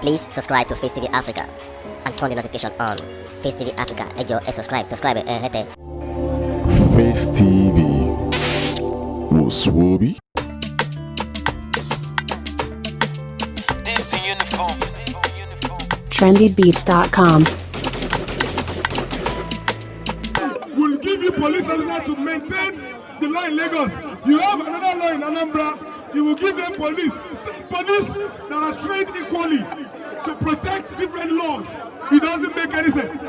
Please subscribe to Facetv Africa and turn the notification on. Facetv Africa, ẹ jọ̀ọ́ ẹ subscribe hete. Face TV was Swoby. trendybeats.com. Will give you police officer to maintain the law in Lagos. You have another law in Anambra. You will give them police, same police that are trained equally to protect different laws. It doesn't make any sense. At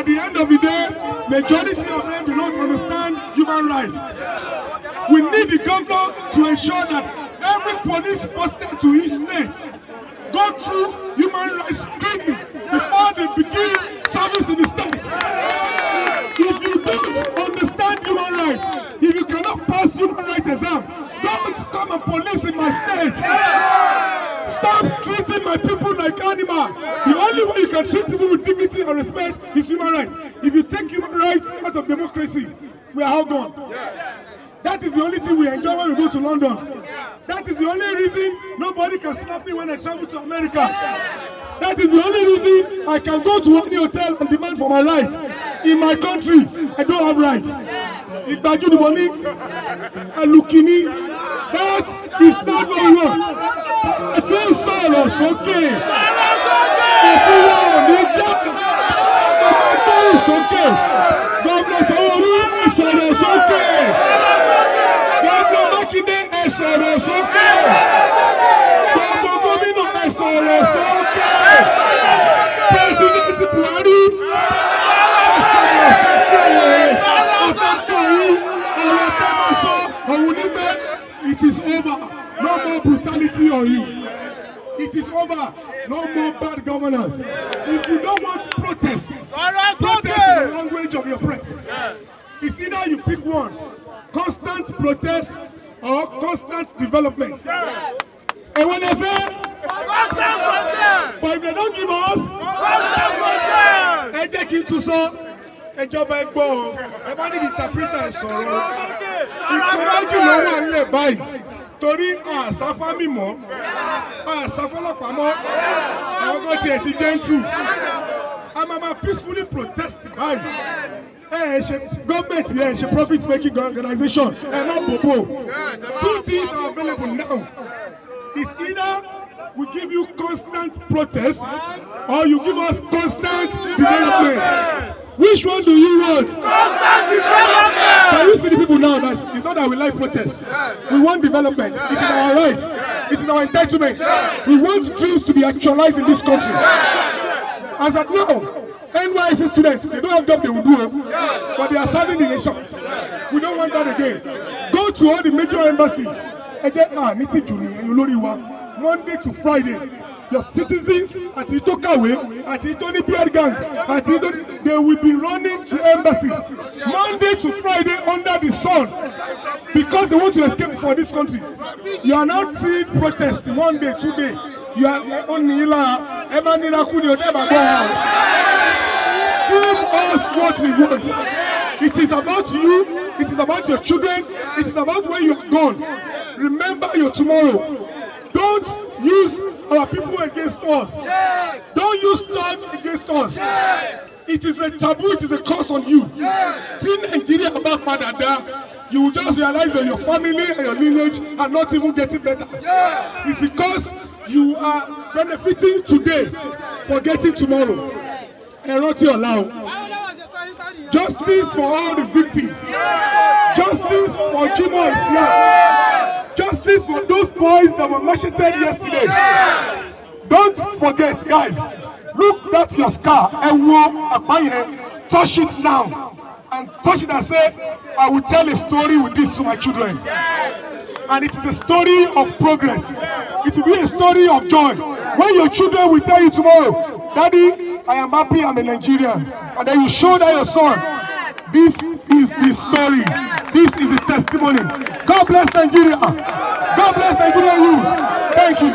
the end of the day, majority of them do not understand human rights. We need the governor to ensure that every police posted to each state go through human rights training before they begin service in the state. If you don't understand human rights, if you cannot pass human rights exam, don't come and police in my state. Stop treating my people like animals. The only way you can treat people with dignity and respect is human rights. If you take human rights out of democracy, we are all gone. That is the only thing we enjoy when we go to London. That is the only reason nobody can slap me when I travel to America. That is the only reason I can go to any hotel and demand for my rights. In my country, I don't have rights. That is not what we want. It's okay. It's okay. Governor Sawori, it's okay. Governor Makinde, it's okay. Governor Gomino, it's okay. President Buhari, it's okay. It is over. No more brutality on you. It is over. No more bad governance. If you don't want protest, protest is the language of your press. It's either you pick one, constant protest or constant development. And when they fail, constant protest. But if they don't give us, constant protest. And they keep to so. Ẹjọba ẹgbọ́ ẹ bá níbi interpreter sọ̀rọ̀ ìkọ́jú lọ́wọ́ ńlẹ̀ báyìí torí àṣàfà mímọ́ àṣàfọlọ́pàá mọ́ àwọn kan tiẹ̀ ti gentle a máa peacefully protest báyìí ṣe gọ́ọ̀mẹ̀ntì ṣe profit making organization má bòbò. Two things are available now. It's either we give you constant protest or you give us constant development. Which one do you want? Constant development! Can you see the people now that it's not that we like protest? Yes. We want development. Yes. It is our right. Yes. It is our entitlement. Yes. We want dreams to be actualized in this country. Yes. As at now, NYSC students, they don't have job they will do, yes, but they are serving the nation. Yes. We don't want that again. Go to all the major embassies. Monday to Friday. Your citizens at Itokawe, at Itoni Beard Gang, at Itoni, they will be running to embassies Monday to Friday under the sun because they want to escape from this country. You are not seeing protests one day, 2 days. You are on Nila, Emanira Kunio, never go out. Give us what we want. It is about you, it is about your children, it is about where you are gone. Remember your tomorrow. Don't use our people against us. Yes. Don't use thought against us. Yes. It is a taboo, it is a curse on you. Yes. Nigeria about Madada, you will just realize that your family and your lineage are not even getting better. Yes. It's because you are benefiting today, forgetting tomorrow. And not your allow. Justice for all the victims. Yes. Justice for Jimo is here. Justice for those boys that were macheted yesterday. Yes. Don't forget, guys. Look at your scar. Touch it now. And touch it and say, I will tell a story with this to my children. Yes. And it is a story of progress. It will be a story of joy. When your children will tell you tomorrow, Daddy, I am happy, I'm a Nigerian. And then you show that your son, this is the story. This is a testimony. God bless Nigeria. God bless Nigeria youth. Thank you.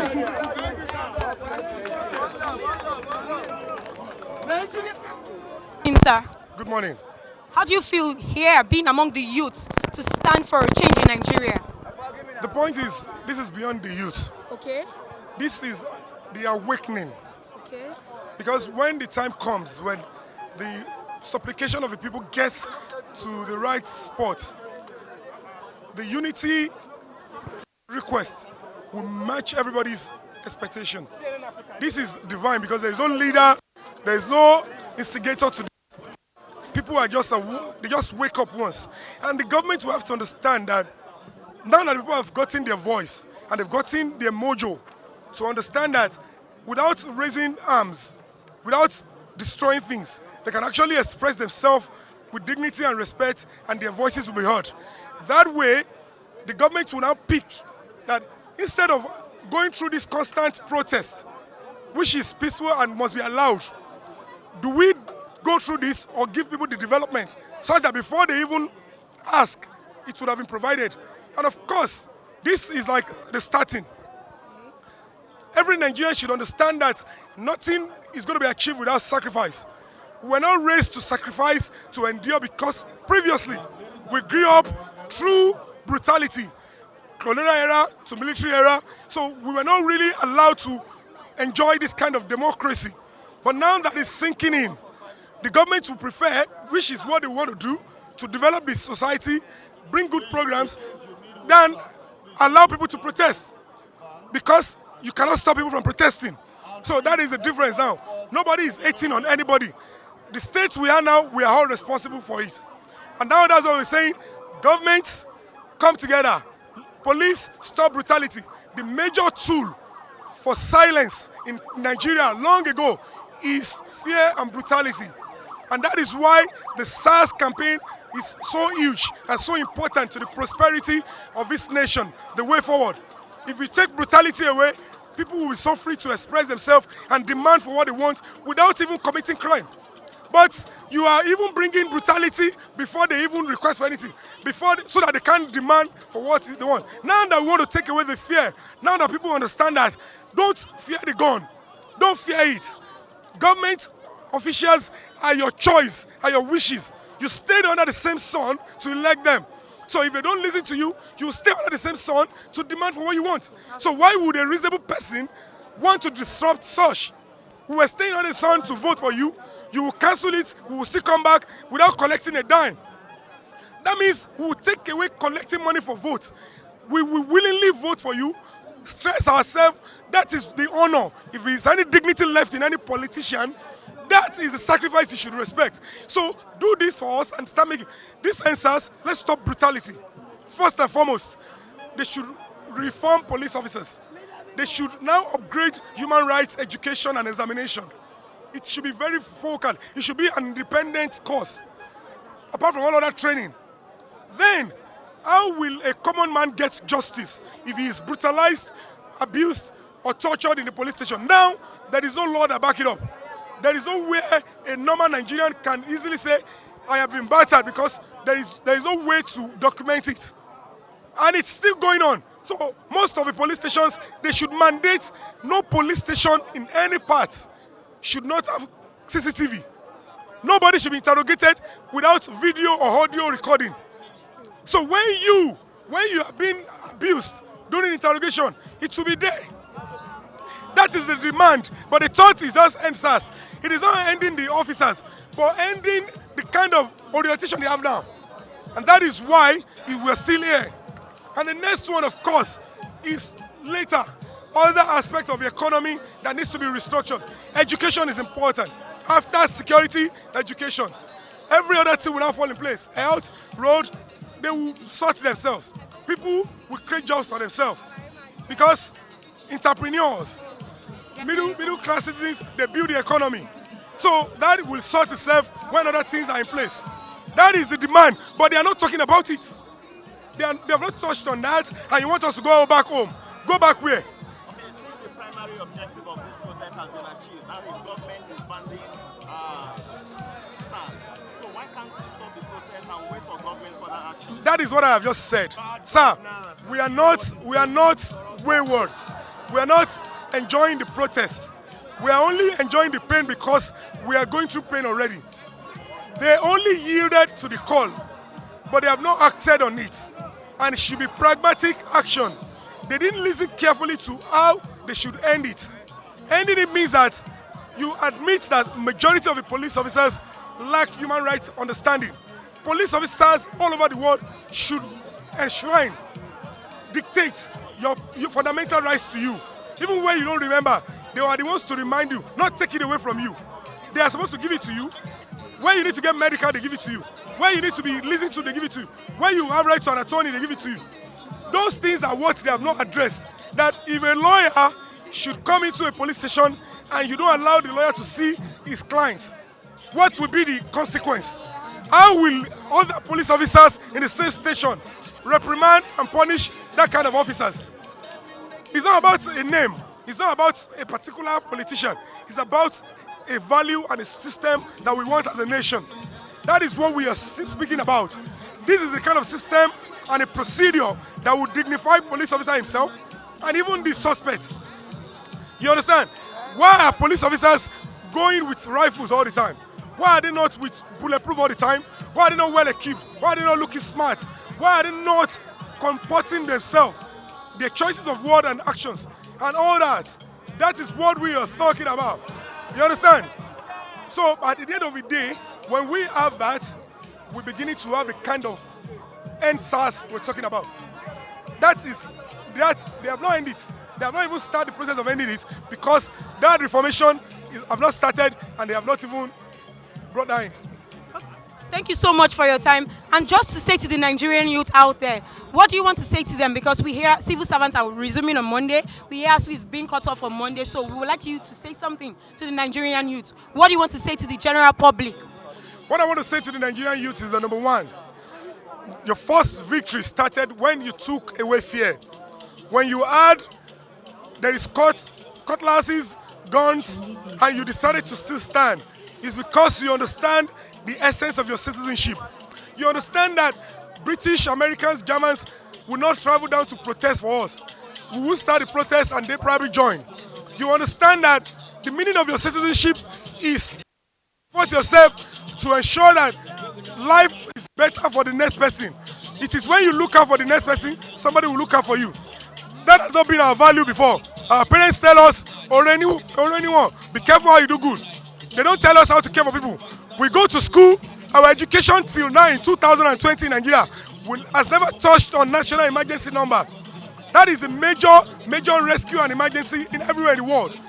Sir. Good morning. How do you feel here being among the youth to stand for a change in Nigeria? The point is, this is beyond the youth. Okay. This is the awakening. Okay. Because when the time comes, when the supplication of the people gets to the right spot, the unity request will match everybody's expectation. This is divine because there is no leader, there is no instigator to this. People are they just wake up once. And the government will have to understand that now that people have gotten their voice and they've gotten their mojo to understand that without raising arms, without destroying things, they can actually express themselves with dignity and respect, and their voices will be heard. That way, the government will now pick that instead of going through this constant protest, which is peaceful and must be allowed, do we go through this or give people the development such that before they even ask, it would have been provided? And of course, this is like the starting. Every Nigerian should understand that nothing is going to be achieved without sacrifice. We're not raised to sacrifice, to endure, because previously we grew up through brutality, colonial era to military era, so we were not really allowed to enjoy this kind of democracy. But now that it's sinking in, the government will prefer, which is what they want to do, to develop this society, bring good programs, than allow people to protest. Because you cannot stop people from protesting. So that is the difference now. Nobody is hating on anybody. The state we are now, we are all responsible for it. And now that's what we're saying. Government, come together. Police, stop brutality. The major tool for silence in Nigeria long ago is fear and brutality. And that is why the SARS campaign is so huge and so important to the prosperity of this nation, the way forward. If we take brutality away, people will be so free to express themselves and demand for what they want without even committing crime. But you are even bringing brutality before they even request for anything, so that they can demand for what they want. Now that we want to take away the fear, now that people understand that, don't fear the gun, don't fear it. Government officials are your choice, are your wishes. You stayed under the same sun to elect them. So if they don't listen to you, you will stay under the same sun to demand for what you want. So why would a reasonable person want to disrupt such? We were staying under the sun to vote for you. You will cancel it, we will still come back without collecting a dime. That means we will take away collecting money for votes. We will willingly vote for you, stress ourselves. That is the honor. If there is any dignity left in any politician, that is a sacrifice you should respect. So do this for us and start making these answers. Let's stop brutality. First and foremost, they should reform police officers. They should now upgrade human rights education and examination. It should be very focal. It should be an independent course, apart from all other training. Then, how will a common man get justice if he is brutalized, abused, or tortured in the police station? Now, there is no law that back it up. There is no way a normal Nigerian can easily say, I have been battered, because there is no way to document it. And it's still going on. So most of the police stations, they should mandate no police station in any part should not have CCTV. Nobody should be interrogated without video or audio recording. So when you are being abused during interrogation, it will be there. That is the demand. But the thought is just NSAS. It is not ending the officers, but ending the kind of orientation they have now. And that is why we are still here. And the next one, of course, is later. Other aspects of the economy that needs to be restructured. Education is important. After security, education. Every other thing will now fall in place. Health, road, they will sort themselves. People will create jobs for themselves. Because entrepreneurs, middle class citizens, they build the economy. So that will sort itself when other things are in place. That is the demand, but they are not talking about it. They have not touched on that, and you want us to go back home. Go back where? The primary objective of this protest has been achieved. That is government disbanding SARS. So why can't we stop the protest and wait for government for that action? That is what I have just said. Sir, we are not wayward. We are not enjoying the protest. We are only enjoying the pain because we are going through pain already. They only yielded to the call, but they have not acted on it. And it should be pragmatic action. they didn't listen carefully to how they should end it. Ending it means that you admit that majority of the police officers lack human rights understanding. Police officers all over the world should enshrine, dictate your fundamental rights to you. Even when you don't remember, they are the ones to remind you, not take it away from you. They are supposed to give it to you. When you need to get medical, they give it to you. When you need to be listened to, they give it to you. When you have right to an attorney, they give it to you. Those things are what they have not addressed. That if a lawyer should come into a police station and you don't allow the lawyer to see his client, what will be the consequence? How will other police officers in the same station reprimand and punish that kind of officers? It's not about a name. It's not about a particular politician. It's about a value and a system that we want as a nation. That is what we are speaking about. This is the kind of system and a procedure that would dignify police officer himself and even the suspects. You understand? Why are police officers going with rifles all the time? Why are they not with bulletproof all the time? Why are they not well equipped? Why are they not looking smart? Why are they not comporting themselves? Their choices of word and actions and all that. That is what we are talking about. You understand? So at the end of the day, when we have that, we're beginning to have the kind of end SARS we're talking about. That they have not ended it. They have not even started the process of ending it because that reformation have not started and they have not even brought that in. Thank you so much for your time. And just to say to the Nigerian youth out there, what do you want to say to them? Because we hear civil servants are resuming on Monday. We hear is being cut off on Monday. So we would like you to say something to the Nigerian youth. What do you want to say to the general public? What I want to say to the Nigerian youth is that number one, your first victory started when you took away fear. When you had, there is cutlasses, guns, and you decided to still stand. It's because you understand the essence of your citizenship. You understand that British, Americans, Germans will not travel down to protest for us. We will start the protest and they probably join. You understand that the meaning of your citizenship is to support yourself to ensure that life is better for the next person. It is when you look out for the next person, somebody will look out for you. That has not been our value before. Our parents tell us, or anyone, be careful how you do good. They don't tell us how to care for people. We go to school, our education till now in 2020 in Nigeria has never touched on national emergency number. That is a major rescue and emergency in everywhere in the world.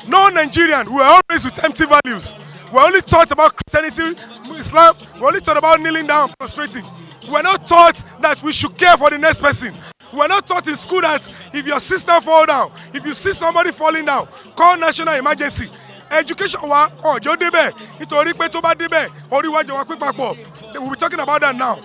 No Nigerian, we are always with empty values. We only taught about Christianity, Islam, we only taught about kneeling down, prostrating. We are not taught that we should care for the next person. We are not taught in school that if your sister fall down, if you see somebody falling down, call national emergency. Education wa ọjọ́ débẹ̀ nítorí pé tó bá débẹ̀ orí wa jọ wá pé papọ̀. We'll be talking about that now.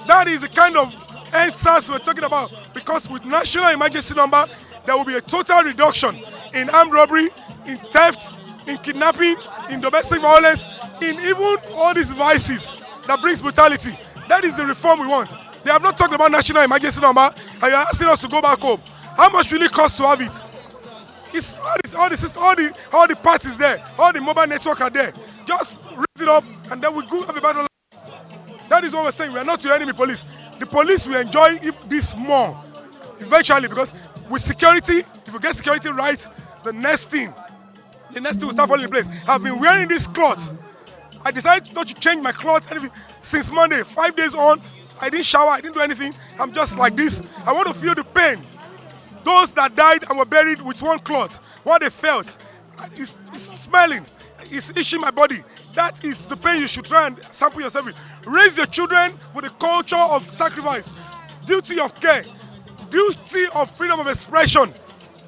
That is the kind of answers we're talking about because with national emergency number there will be a total reduction in armed robbery, in theft, in kidnapping, in domestic violence, in even all these vices that brings brutality. That is the reform we want. They have not talked about national emergency number and you're asking us to go back home. How much will it cost to have it? It's all the parties there, all the mobile network are there. Just raise it up and then we go have a battle. That is what we're saying. We are not your enemy police. The police will enjoy this more eventually because with security, if you get security right, the next thing will start falling in place. I've been wearing this cloth. I decided not to change my clothes since Monday. 5 days on, I didn't shower, I didn't do anything. I'm just like this. I want to feel the pain. Those that died and were buried with one cloth, what they felt, it's smelling, it's itching my body. That is the pain you should try and sample yourself with. Raise your children with a culture of sacrifice, duty of care, duty of freedom of expression.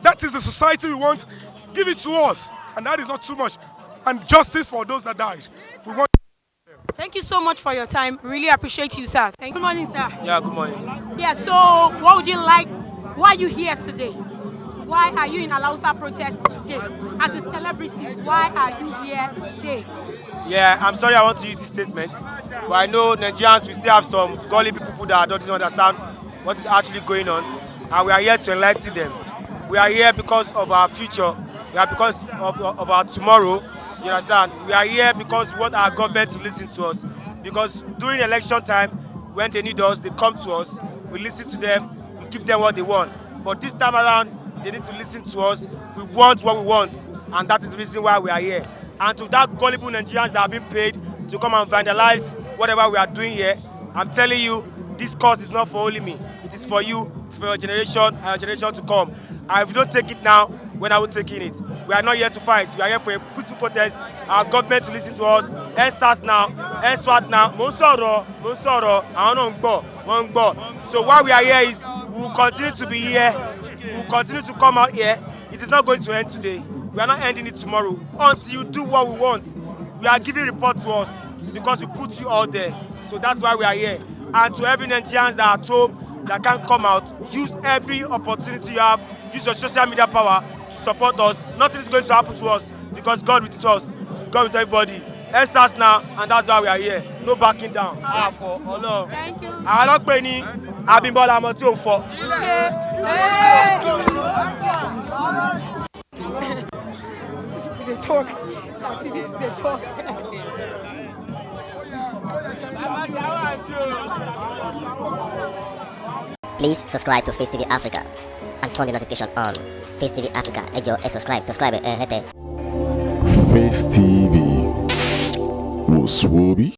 That is the society we want. Give it to us, and that is not too much. And justice for those that died. We want. Thank you so much for your time. Really appreciate you, sir. Good morning, sir. Yeah, good morning. Yeah, so what would you like? Why are you here today? Why are you in Alausa protest today? As a celebrity, why are you here today? Yeah, I'm sorry I want to use this statement, but I know Nigerians, we still have some gullible people that don't understand what is actually going on, and we are here to enlighten them. We are here because of our future. We are because of our tomorrow. You understand? We are here because we want our government to listen to us. Because during election time, when they need us, they come to us. We listen to them. Give them what they want. But this time around, they need to listen to us. We want what we want, and that is the reason why we are here. And to that gullible Nigerians that have been paid to come and vandalize whatever we are doing here, I'm telling you, this cause is not for only me. It is for you, it's for your generation and your generation to come. And if you don't take it now, when are we taking it? We are not here to fight. We are here for a peaceful protest. Our government to listen to us. SARS now, SWAT now. Monsoro, I don't know. So why we are here is we will continue to be here. We will continue to come out here. It is not going to end today. We are not ending it tomorrow. Until you do what we want, we are giving report to us because we put you out there. So that's why we are here. And to every Nigerians that are at home that can't come out, use every opportunity you have. Use your social media power to support us. Nothing is going to happen to us because God with us. God with everybody. Let's us now, and that's why we are here. No backing down. For Allah. Thank you. I don't pay any. I've been ball I'm too for. Please subscribe to Facetv Africa and turn the notification on. Facetv Africa, subscribe. Face TV was Swoby.